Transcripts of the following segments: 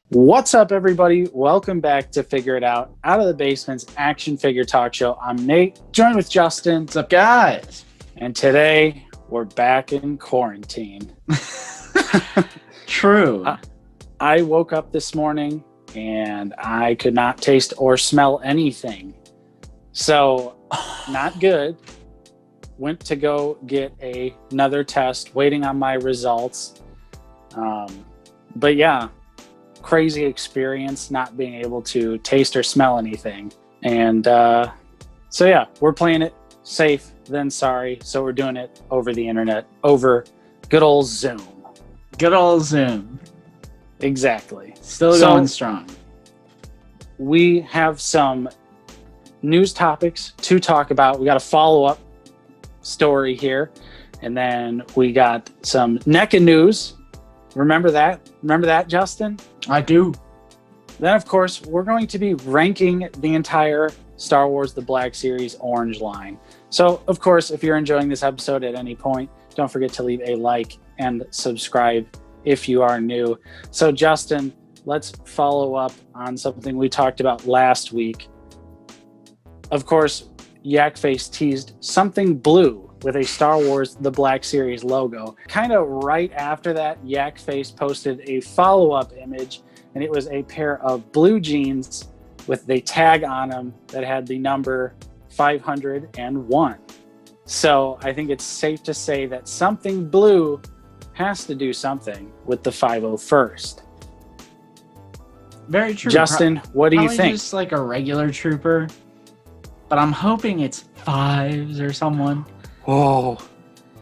What's up, everybody? Welcome back to Figure It Out of the Basement's action figure talk show. I'm Nate, joined with Justin. What's up, guys? And today we're back in quarantine. True. I woke up this morning and I could not taste or smell anything. So, not good. Went to go get another test, waiting on my results. But yeah, crazy experience not being able to taste or smell anything. And so yeah, we're playing it safe than sorry. So we're doing it over the internet, over good old Zoom. Good old Zoom. Exactly. Still going strong. We have some news topics to talk about. We got a follow-up story here. And then we got some NECA news. Remember that, Justin? I do. Then, of course, we're going to be ranking the entire Star Wars The Black Series orange line. So, of course, if you're enjoying this episode at any point, don't forget to leave a like and subscribe if you are new. So, Justin, let's follow up on something we talked about last week. Of course, Yakface teased something blue with a Star Wars The Black Series logo. Kind of right after that, Yakface posted a follow-up image, and it was a pair of blue jeans with a tag on them that had the number 501. So I think it's safe to say that something blue has to do something with the 501st. Very true. Justin, what do you think? Just like a regular trooper, but I'm hoping it's fives or someone. Oh,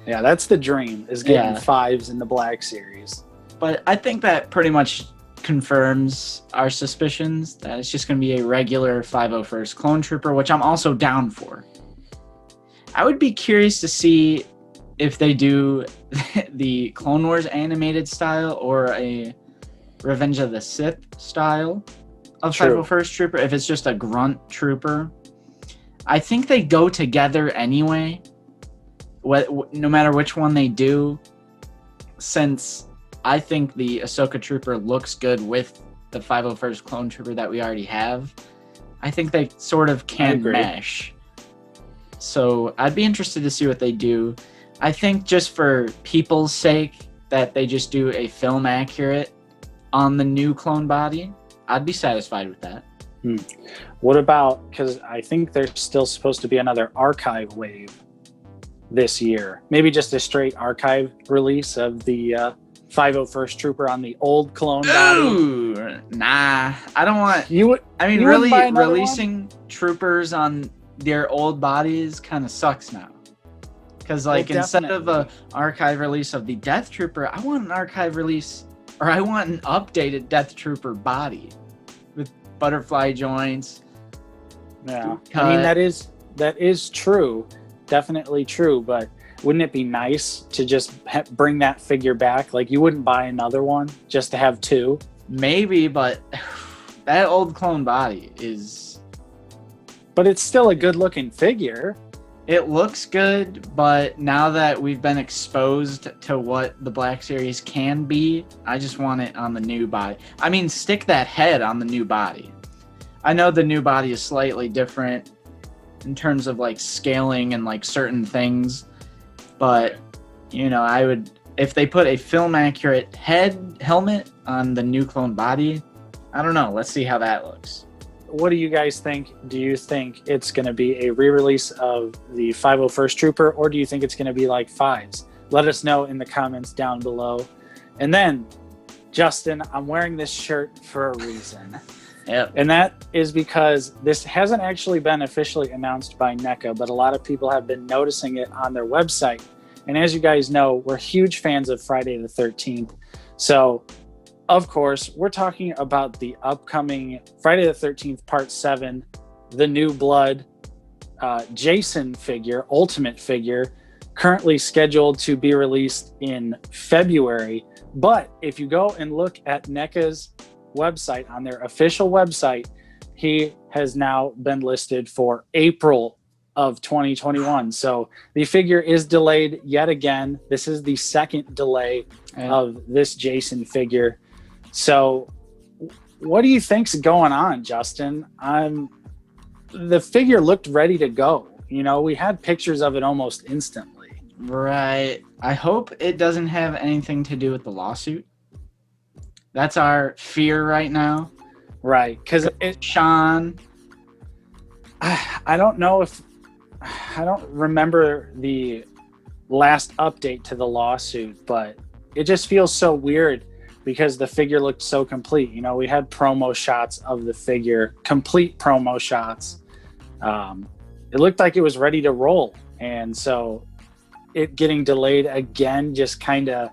yeah, that's the dream, is getting fives in the Black Series. But I think that pretty much confirms our suspicions that it's just going to be a regular 501st clone trooper, which I'm also down for. I would be curious to see if they do the Clone Wars animated style or a Revenge of the Sith style of 501st trooper, if it's just a grunt trooper. I think they go together anyway. No matter which one they do, since I think the Ahsoka Trooper looks good with the 501st Clone Trooper that we already have, I think they sort of can mesh. So I'd be interested to see what they do. I think just for people's sake that they just do a film accurate on the new clone body, I'd be satisfied with that. What about, because I think there's still supposed to be another archive wave this year, maybe just a straight archive release of the 501st Trooper on the old clone body. Ooh, nah, I don't want really releasing troopers on their old bodies kind of sucks now, because instead of a archive release of the Death Trooper, I want an archive release, or I want an updated Death Trooper body with butterfly joints. Yeah, I mean that is true. Definitely true, but wouldn't it be nice to just bring that figure back? Like, you wouldn't buy another one just to have two? Maybe, but that old clone body is... But it's still a good-looking figure. It looks good, but now that we've been exposed to what the Black Series can be, I just want it on the new body. I mean, stick that head on the new body. I know the new body is slightly different in terms of scaling and certain things, but I would, if they put a film accurate helmet on the new clone body, I don't know, let's see how that looks. What do you guys think? Do you think it's going to be a re-release of the 501st Trooper, or do you think it's going to be like fives? Let us know in the comments down below. And then, Justin, I'm wearing this shirt for a reason. Yep. And that is because this hasn't actually been officially announced by NECA, but a lot of people have been noticing it on their website. And as you guys know, we're huge fans of Friday the 13th. So, of course, we're talking about the upcoming Friday the 13th Part 7, the New Blood Jason figure, Ultimate figure, currently scheduled to be released in February. But if you go and look at NECA's website, on their official website, he has now been listed for April of 2021. So the figure is delayed yet again. This is the second delay of this Jason figure. So what do you think's going on, Justin? The figure looked ready to go. You know, we had pictures of it almost instantly. Right. I hope it doesn't have anything to do with the lawsuit. That's our fear right now. Right. Because Sean. I don't know if I don't remember the last update to the lawsuit, but it just feels so weird because the figure looked so complete. You know, we had promo shots of the figure, complete promo shots. It looked like it was ready to roll. And so it getting delayed again just kind of,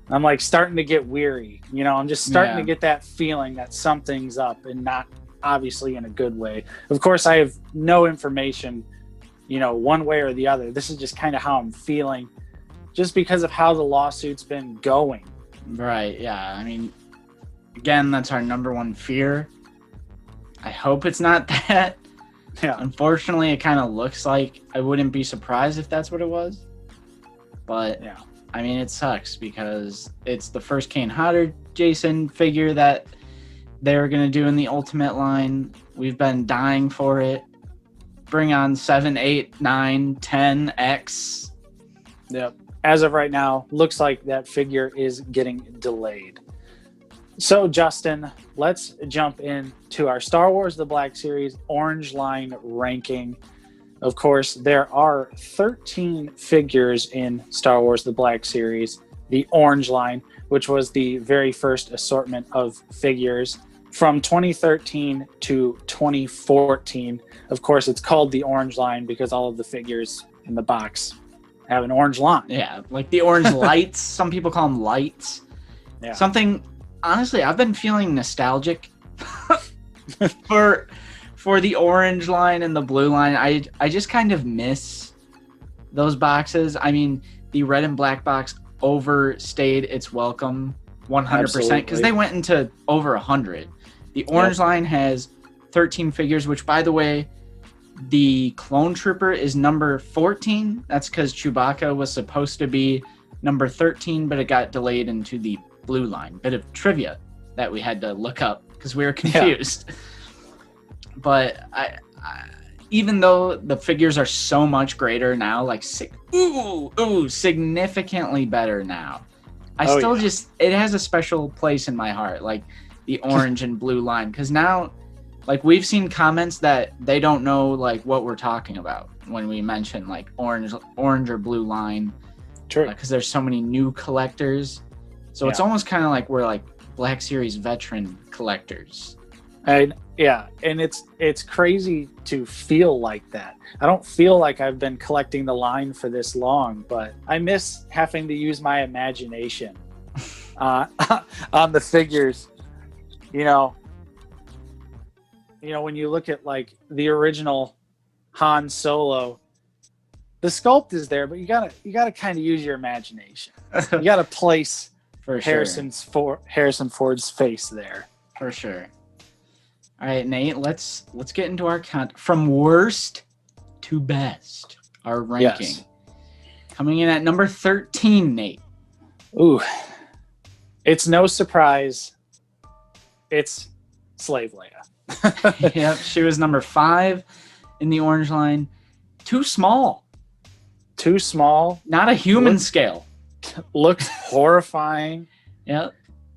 I'm like starting to get weary. You know, I'm just starting to get that feeling that something's up, and not obviously in a good way. Of course, I have no information, you know, one way or the other. This is just kind of how I'm feeling just because of how the lawsuit's been going. Right. Yeah. I mean, again, that's our number one fear. I hope it's not that. Yeah. Unfortunately, it kind of looks like. I wouldn't be surprised if that's what it was. But yeah, I mean, it sucks because it's the first Kane Hodder Jason figure that they're going to do in the Ultimate line. We've been dying for it. Bring on 7, 8, 9, 10X. Yep. As of right now, looks like that figure is getting delayed. So, Justin, let's jump into our Star Wars The Black Series Orange Line ranking. Of course, there are 13 figures in Star Wars The Black Series, the Orange Line, which was the very first assortment of figures from 2013 to 2014. Of course, it's called the Orange Line because all of the figures in the box have an orange line. Yeah, like the orange lights. Some people call them lights. Yeah. Something, honestly, I've been feeling nostalgic for the orange line and the blue line. I just kind of miss those boxes. I mean, the red and black box overstayed its welcome 100% because they went into over 100. The orange line has 13 figures, which, by the way, the Clone Trooper is number 14. That's because Chewbacca was supposed to be number 13, but it got delayed into the blue line. Bit of trivia that we had to look up because we were confused. Yeah. But I, even though the figures are so much greater now, like significantly better now, I still just, it has a special place in my heart, like the orange and blue line, because now, like, we've seen comments that they don't know like what we're talking about when we mention like orange or blue line. True. Because there's so many new collectors, so it's almost kind of like we're like Black Series veteran collectors. And it's crazy to feel like that. I don't feel like I've been collecting the line for this long, but I miss having to use my imagination on the figures. You know, when you look at like the original Han Solo, the sculpt is there, but you gotta kind of use your imagination. You gotta place for Harrison Ford's face there. For sure. All right, Nate, let's get into our count from worst to best. Our ranking. Yes. Coming in at number 13, Nate. Ooh. It's no surprise. It's Slave Leia. Yep, she was number 5 in the orange line. Too small. Not a human scale. Looks horrifying. Yep.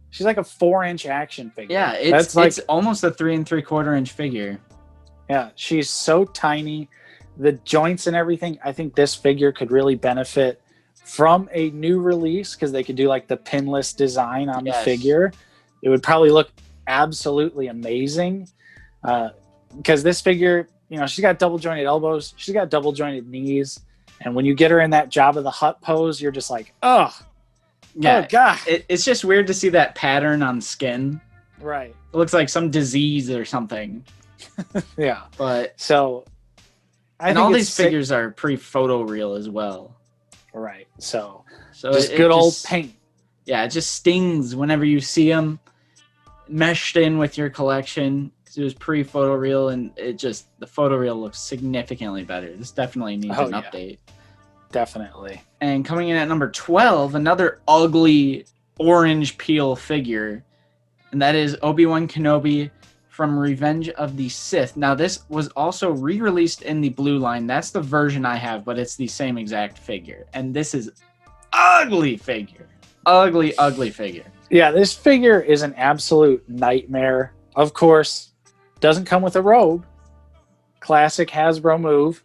She's like a 4-inch action figure. Yeah, it's almost a 3 3/4-inch figure. Yeah, she's so tiny. The joints and everything. I think this figure could really benefit from a new release because they could do like the pinless design on the figure. It would probably look absolutely amazing. Because this figure, she's got double jointed elbows. She's got double jointed knees. And when you get her in that Jabba the Hutt pose, you're just like, oh. Yeah, oh God. It's just weird to see that pattern on skin. Right. It looks like some disease or something. Yeah. But so I think all these figures are pretty photoreal as well. Right. So just good old paint. Yeah, it just stings whenever you see them meshed in with your collection. It was pre-photoreal, and the photoreal looks significantly better. This definitely needs an update. Definitely. And coming in at number 12, another ugly orange peel figure, and that is Obi-Wan Kenobi from Revenge of the Sith. Now, this was also re-released in the blue line. That's the version I have, but it's the same exact figure. And this is ugly figure. Ugly figure. Yeah, this figure is an absolute nightmare. Of course, doesn't come with a robe. Classic Hasbro move.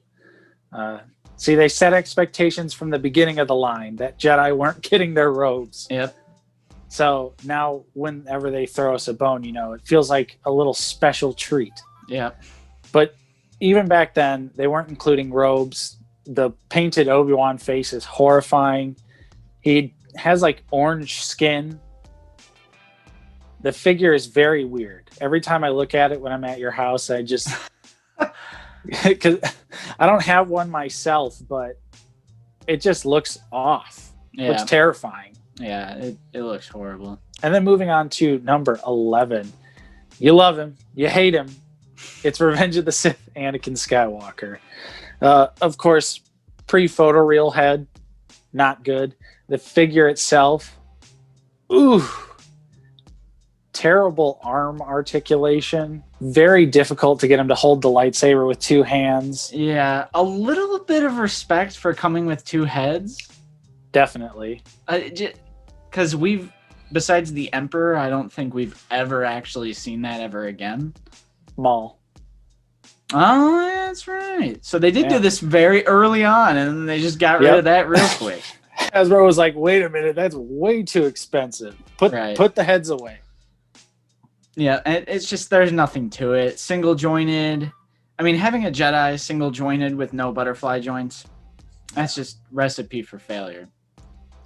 See, they set expectations from the beginning of the line that Jedi weren't getting their robes. Yep. So now whenever they throw us a bone, it feels like a little special treat. Yeah. But even back then, they weren't including robes. The painted Obi-Wan face is horrifying. He has like orange skin. The figure is very weird. Every time I look at it when I'm at your house, I just... Because I don't have one myself, but it just looks off. Yeah. Looks terrifying. Yeah, it looks horrible. And then moving on to number 11. You love him. You hate him. It's Revenge of the Sith, Anakin Skywalker. Of course, pre-photoreal head, not good. The figure itself, ooh, terrible arm articulation. Very difficult to get him to hold the lightsaber with two hands. Yeah, a little bit of respect for coming with two heads. Definitely. Because besides the Emperor, I don't think we've ever actually seen that ever again. Maul. Oh, that's right. So they did do this very early on, and then they just got rid of that real quick. Hasbro was like, wait a minute, that's way too expensive. Put the heads away. Yeah, it's just, there's nothing to it. Single jointed. I mean, having a Jedi single jointed with no butterfly joints, that's just recipe for failure.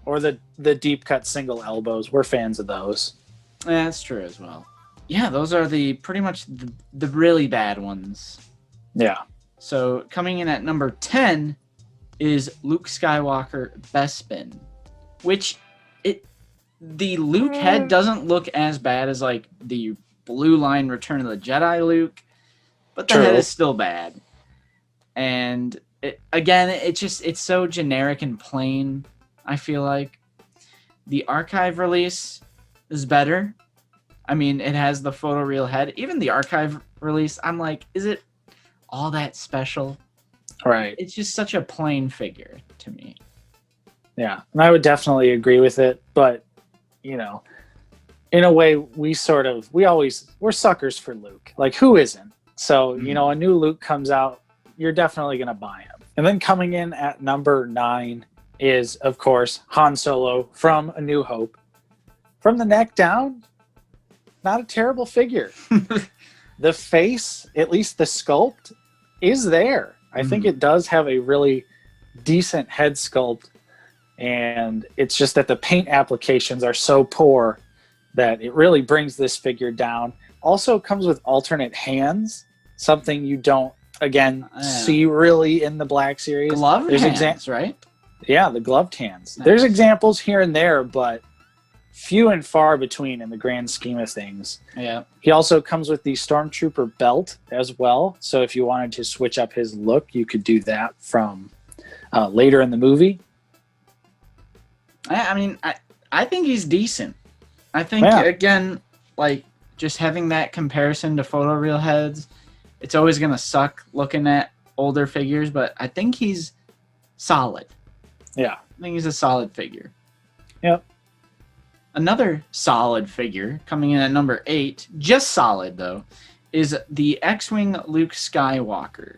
Or the deep cut single elbows. We're fans of those. Yeah, that's true as well. Yeah, those are pretty much the really bad ones. Yeah. So coming in at number 10 is Luke Skywalker Bespin, which the Luke head doesn't look as bad as like the blue line Return of the Jedi Luke, but the head is still bad. And it's so generic and plain. I feel like the archive release is better. I mean, it has the photoreal head. Even the archive release, I'm like, is it all that special? Right. It's just such a plain figure to me. Yeah, and I would definitely agree with it. But, in a way, we're suckers for Luke. Like, who isn't? So, a new Luke comes out, you're definitely going to buy him. And then coming in at number 9 is, of course, Han Solo from A New Hope. From the neck down, not a terrible figure. The face, at least the sculpt, is there. I think it does have a really decent head sculpt, and it's just that the paint applications are so poor that it really brings this figure down. Also comes with alternate hands, something you don't, see really in the Black Series. Gloved hands, right? Yeah, the gloved hands. Nice. There's examples here and there, but few and far between in the grand scheme of things. Yeah. He also comes with the Stormtrooper belt as well. So if you wanted to switch up his look, you could do that from later in the movie. I mean, I think he's decent. I think, again, like, just having that comparison to photoreal heads, it's always going to suck looking at older figures, but I think he's solid. Yeah. I think he's a solid figure. Yep. Another solid figure coming in at number 8, just solid though, is the X-Wing Luke Skywalker.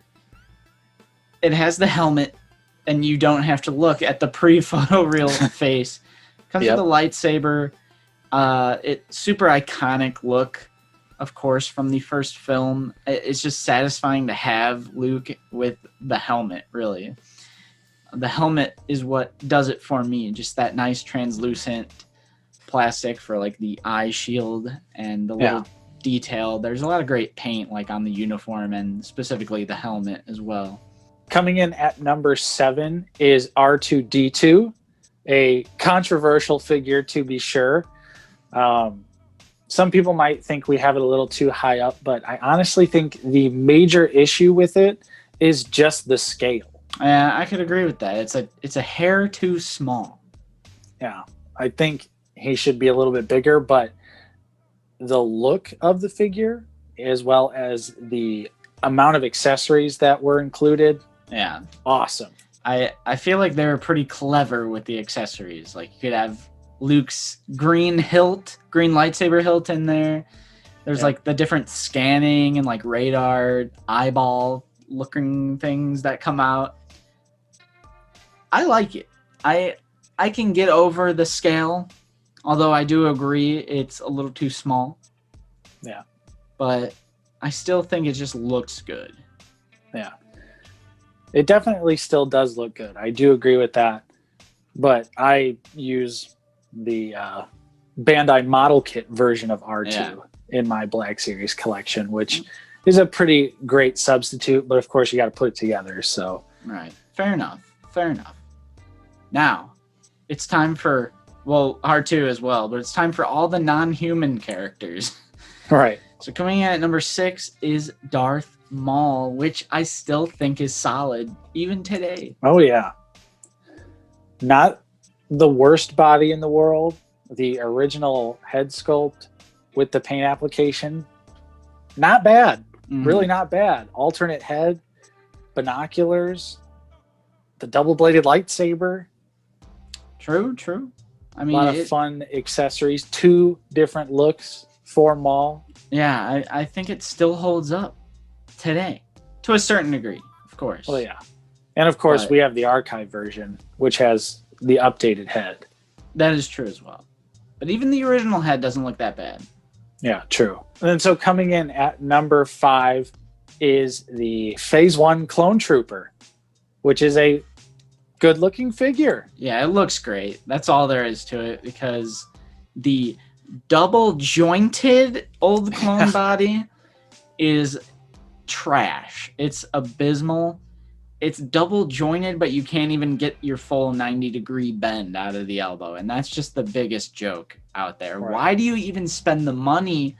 It has the helmet, and you don't have to look at the pre-photoreal face. Comes with a lightsaber. It's super iconic look, of course, from the first film. It's just satisfying to have Luke with the helmet, really. The helmet is what does it for me. Just that nice translucent plastic for like the eye shield and the little detail. There's a lot of great paint like on the uniform and specifically the helmet as well. Coming in at number 7 is R2-D2, a controversial figure to be sure. Some people might think we have it a little too high up, but I honestly think the major issue with it is just the scale. Yeah, I could agree with that. It's a hair too small. Yeah, I think he should be a little bit bigger, but the look of the figure as well as the amount of accessories that were included. Yeah. Awesome. I feel like they were pretty clever with the accessories. Like you could have Luke's green lightsaber hilt in there. There's like the different scanning and like radar eyeball looking things that come out. I like it. I can get over the scale, although I do agree it's a little too small. Yeah. But I still think it just looks good. Yeah. It definitely still does look good. I do agree with that. But I use the Bandai model kit version of R2 in my Black Series collection, which is a pretty great substitute. But of course, you got to put it together. So right. Fair enough. Now, it's time for, R2 as well, but it's time for all the non-human characters. Right. So coming in at number 6 is Darth Maul, which I still think is solid even today. Oh yeah, not the worst body in the world. The original head sculpt with the paint application, not bad. Really not bad. Alternate head, binoculars, the double-bladed lightsaber. True. I mean, a lot of fun accessories. 2 different looks for Maul. Yeah, I think it still holds up today to a certain degree, of course. Well, yeah. And of course, we have the archive version, which has the updated head. That is true as well. But even the original head doesn't look that bad. Yeah, true. And then so coming in at number 5 is the Phase 1 Clone Trooper, which is a good-looking figure. Yeah, it looks great. That's all there is to it, because the double-jointed old clone body is trash. It's abysmal. It's double jointed, but you can't even get your full 90-degree bend out of the elbow. And that's just the biggest joke out there. Right. Why do you even spend the money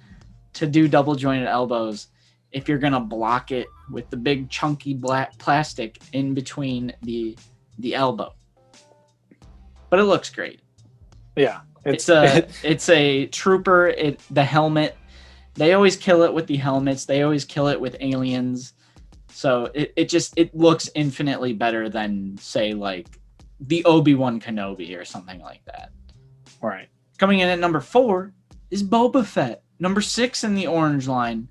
to do double jointed elbows if you're going to block it with the big chunky black plastic in between the elbow? But it looks great. Yeah. It's a trooper. The helmet, they always kill it with the helmets. They always kill it with aliens. So it looks infinitely better than, say, like the Obi-Wan Kenobi or something like that. Right. Coming in at number 4 is Boba Fett, number 6 in the orange line.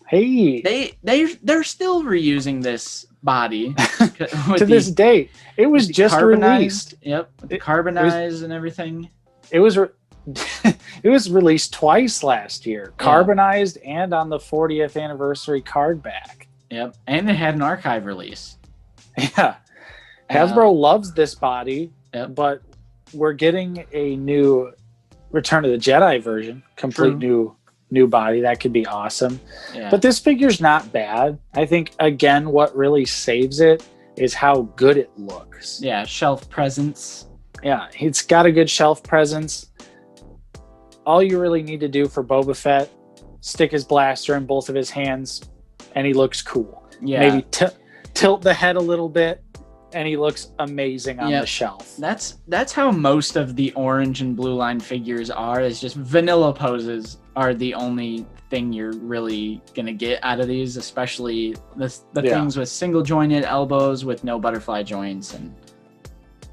Hey, they're still reusing this body to this day. It was just released. Yep, with the carbonized and everything. It was it was released twice last year, carbonized and on the 40th anniversary card back. Yep, and it had an archive release. Yeah, Hasbro loves this body, but we're getting a new Return of the Jedi version, complete new body. That could be awesome. Yeah. But this figure's not bad. I think, again, what really saves it is how good it looks. Yeah, shelf presence. Yeah, it's got a good shelf presence. All you really need to do for Boba Fett, stick his blaster in both of his hands, and he looks cool. Yeah. Maybe tilt the head a little bit, and he looks amazing on the shelf. That's how most of the orange and blue line figures are. Is just vanilla poses are the only thing you're really gonna get out of these, especially the things with single jointed elbows with no butterfly joints and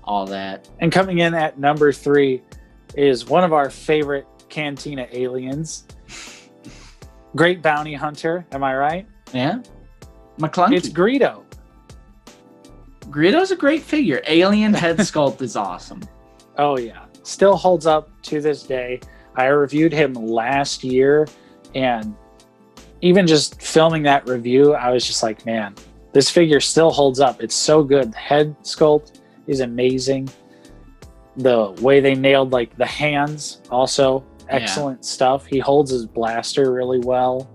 all that. And coming in at number 3 is one of our favorite Cantina aliens, Great Bounty Hunter. Am I right? Yeah. McClunky. It's Greedo. Greedo's a great figure. Alien head sculpt is awesome. Oh yeah, still holds up to this day. I reviewed him last year, and even just filming that review, I was just like, man, this figure still holds up. It's so good. The head sculpt is amazing. The way they nailed like the hands, also excellent stuff. He holds his blaster really well.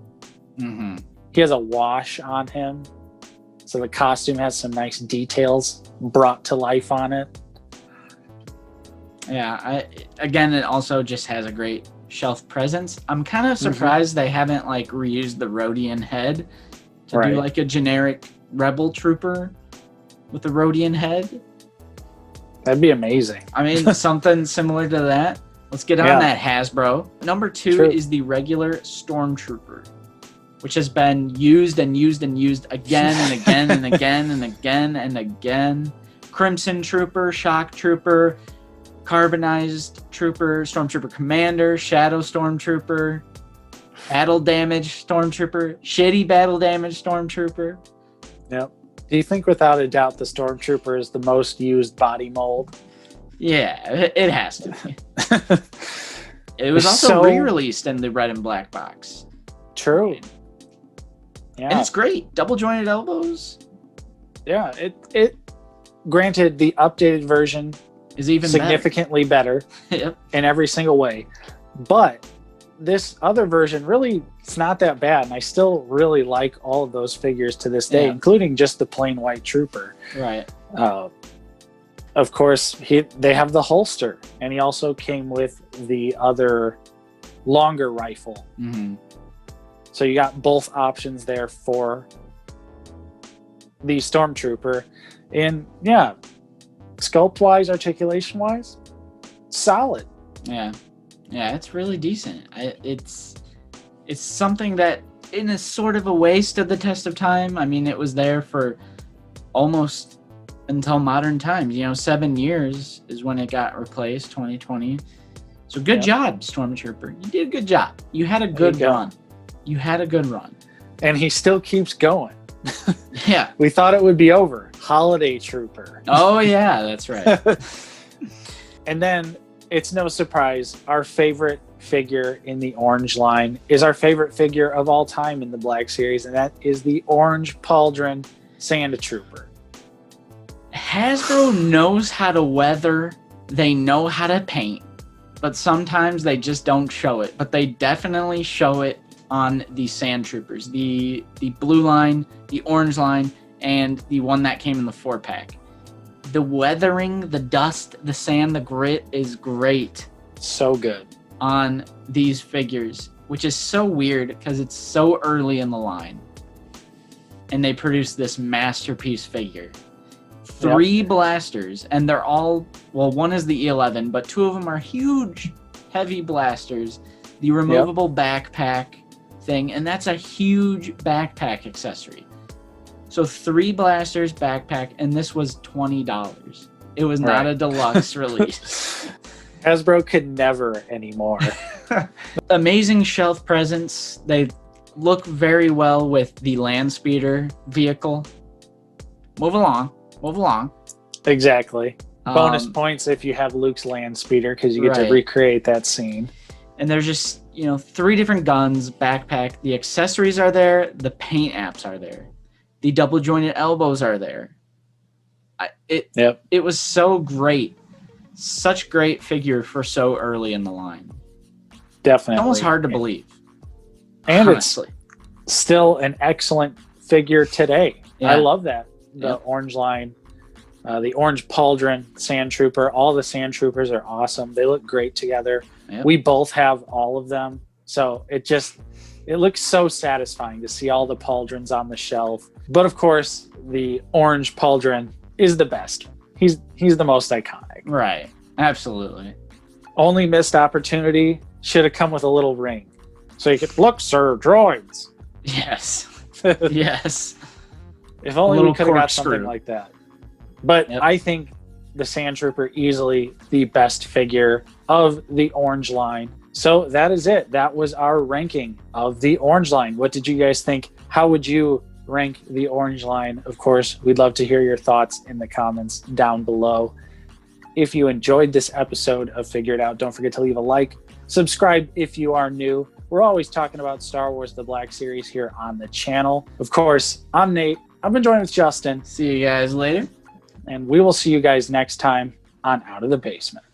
Mm-hmm. He has a wash on him, so the costume has some nice details brought to life on it. Yeah, it also just has a great shelf presence. I'm kind of surprised they haven't like reused the Rodian head to do like a generic Rebel Trooper with the Rodian head. That'd be amazing. I mean, something similar to that. Let's get on Yeah. that, Hasbro. Number 2 True. is the regular Stormtrooper, which has been used and used and used again and again and again and again and again. Crimson Trooper, Shock Trooper, Carbonized Trooper, Stormtrooper Commander, Shadow Stormtrooper, Battle Damage Stormtrooper, Shitty Battle Damage Stormtrooper. Yep. Do you think without a doubt the Stormtrooper is the most used body mold? Yeah, it has to be. It was also So- re-released in the red and black box. True. And Yeah. it's great. Double jointed elbows Yeah. It granted the updated version is even significantly better better. Yep. in every single way. But this other version really, it's not that bad. And I still really like all of those figures to this day, Yeah. including just the plain white trooper. Right. Of course, they have the holster, and he also came with the other longer rifle. Mm-hmm. So you got both options there for the Stormtrooper. And yeah, sculpt-wise, articulation-wise, solid. Yeah. Yeah, it's really decent. It's something that, in a sort of a way, stood the test of time. I mean, it was there for almost until modern times. 7 years is when it got replaced, 2020. So good job, Stormtrooper. You did a good job. You had a good run. You had a good run. And he still keeps going. Yeah. We thought it would be over. Holiday Trooper. Oh, yeah, that's right. And then, it's no surprise, our favorite figure in the orange line is our favorite figure of all time in the Black Series, and that is the orange pauldron Sand Trooper. Hasbro knows how to weather. They know how to paint. But sometimes they just don't show it. But they definitely show it on the Sand Troopers. The blue line, the orange line, and the one that came in the 4-pack. The weathering, the dust, the sand, the grit is great So good. on these figures, which is so weird because it's so early in the line. And they produced this masterpiece figure. 3 blasters, and they're all, well, one is the E11, but 2 of them are huge, heavy blasters. The removable backpack thing, and that's a huge backpack accessory. So 3 blasters, backpack, and this was $20. It was not a deluxe release. Hasbro could never anymore. Amazing shelf presence. They look very well with the land speeder vehicle. Move along. Exactly. Bonus Um, points if you have Luke's land speeder, because you get to Right. recreate that scene. And there's just, 3 different guns, backpack. The accessories are there. The paint apps are there. The double jointed elbows are there. It was so great. Such great figure for so early in the line. Definitely. It's almost hard to believe. And honestly. it's still an excellent figure today. Yeah. I love that. The Yep. orange line, the orange pauldron Sand Trooper. All the Sand Troopers are awesome. They look great together. Yep. We both have all of them. So it looks so satisfying to see all the pauldrons on the shelf. But of course, the orange pauldron is the best. He's the most iconic. Right. Absolutely. Only missed opportunity, should have come with a little ring. So you could, look, sir, droids. Yes. If Yes. only we little could have got corkscrew. something like that. But Yep. I think the Sand Trooper easily the best figure of the orange line. So that is it. That was our ranking of the orange line. What did you guys think? How would you rank the orange line? Of course, we'd love to hear your thoughts in the comments down below. If you enjoyed this episode of Figure It Out, don't forget to leave a like. Subscribe if you are new. We're always talking about Star Wars The Black Series here on the channel. Of course, I'm Nate. I've been joined with Justin. See you guys later. And we will see you guys next time on Out of the Basement.